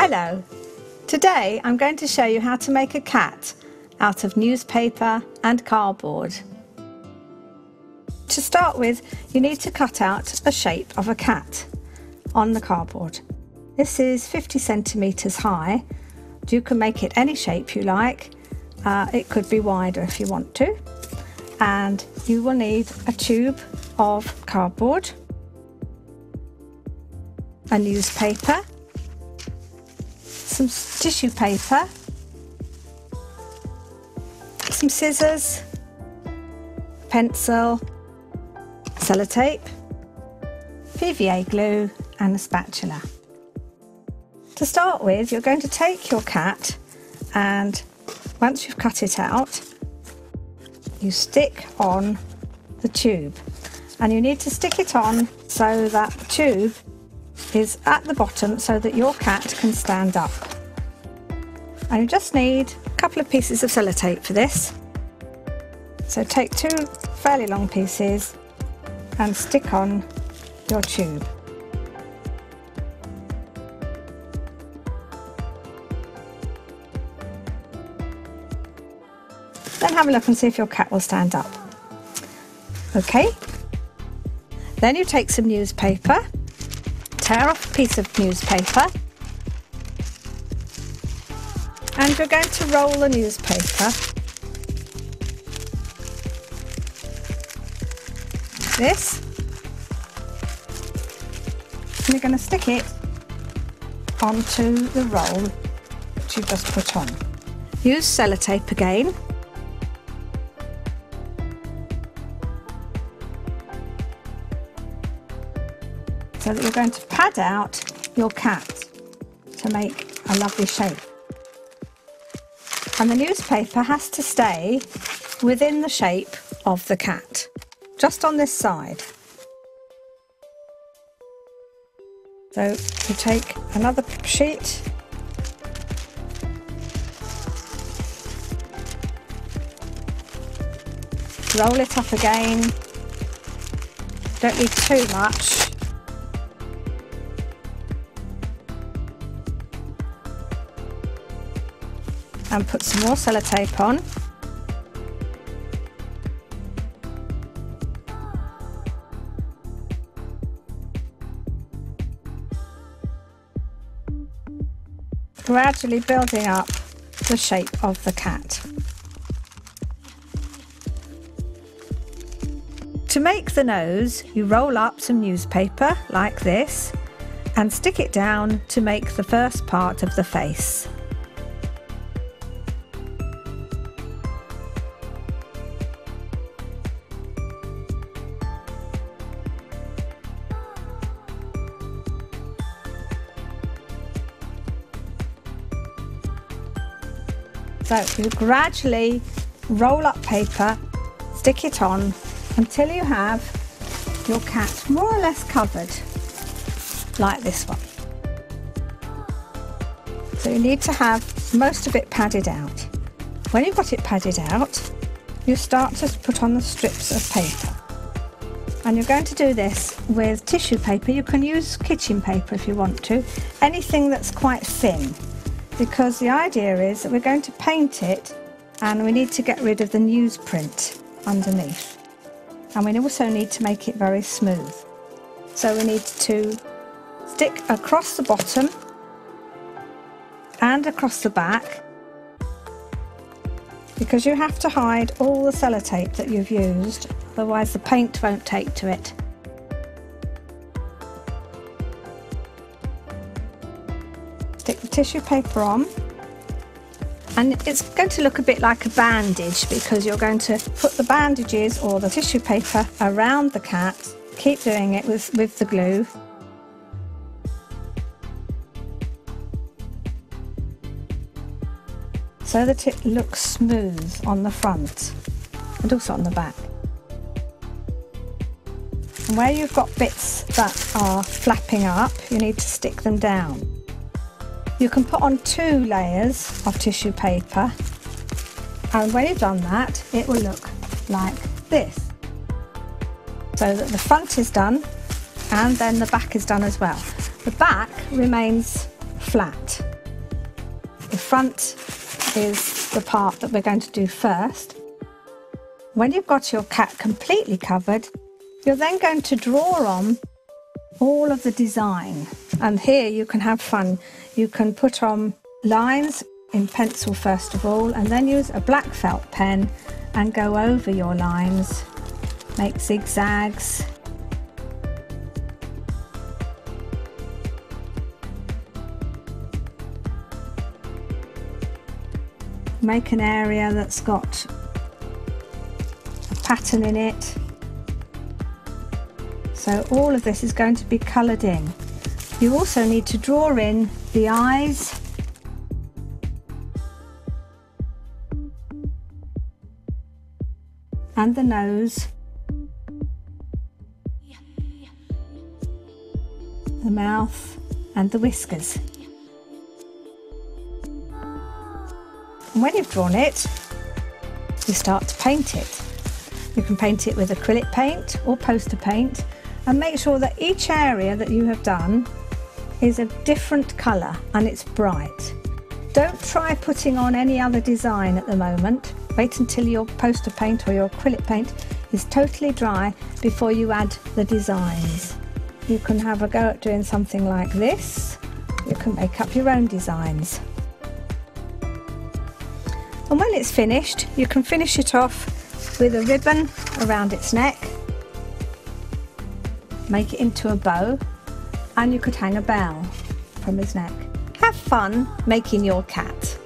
Hello! Today I'm going to show you how to make a cat out of newspaper and cardboard. To start with, you need to cut out a shape of a cat on the cardboard. This is 50 centimetres high. You can make it any shape you like. It could be wider if you want to. And you will need a tube of cardboard, a newspaper, some tissue paper, some scissors, pencil, sellotape, PVA glue and a spatula. To start with, you're going to take your cat and once you've cut it out, you stick on the tube, and you need to stick it on so that the tube is at the bottom so that your cat can stand up. And you just need a couple of pieces of sellotape for this. So take two fairly long pieces and stick on your tube. Then have a look and see if your cat will stand up. Okay, then you take some newspaper, tear off a piece of newspaper, and you're going to roll the newspaper like this, and you're going to stick it onto the roll that you've just put on. Use sellotape again. So that you're going to pad out your cat to make a lovely shape. And the newspaper has to stay within the shape of the cat, just on this side. So you take another sheet, roll it up again, don't need too much. And put some more sellotape on. Gradually building up the shape of the cat. To make the nose, you roll up some newspaper like this and stick it down to make the first part of the face. So you gradually roll up paper, stick it on until you have your cat more or less covered, like this one. So you need to have most of it padded out. When you've got it padded out, you start to put on the strips of paper. And you're going to do this with tissue paper. You can use kitchen paper if you want to, anything that's quite thin. Because the idea is that we're going to paint it and we need to get rid of the newsprint underneath. And we also need to make it very smooth. So we need to stick across the bottom and across the back, because you have to hide all the sellotape that you've used, otherwise the paint won't take to it. Stick the tissue paper on, and it's going to look a bit like a bandage because you're going to put the bandages or the tissue paper around the cat. Keep doing it with the glue. So that it looks smooth on the front and also on the back. And where you've got bits that are flapping up, you need to stick them down. You can put on 2 layers of tissue paper, and when you've done that, it will look like this. So that the front is done and then the back is done as well. The back remains flat. front is the part that we're going to do first. When you've got your cat completely covered, you're then going to draw on all of the design. And here you can have fun. You can put on lines in pencil first of all, and then use a black felt pen and go over your lines. Make zigzags. Make an area that's got a pattern in it. So all of this is going to be coloured in. You also need to draw in the eyes, and the nose, the mouth and the whiskers. And when you've drawn it, you start to paint it. You can paint it with acrylic paint or poster paint, and make sure that each area that you have done is a different colour and it's bright. Don't try putting on any other design at the moment. Wait until your poster paint or your acrylic paint is totally dry before you add the designs. You can have a go at doing something like this. You can make up your own designs. And when it's finished, you can finish it off with a ribbon around its neck, make it into a bow, and you could hang a bell from his neck. Have fun making your cat.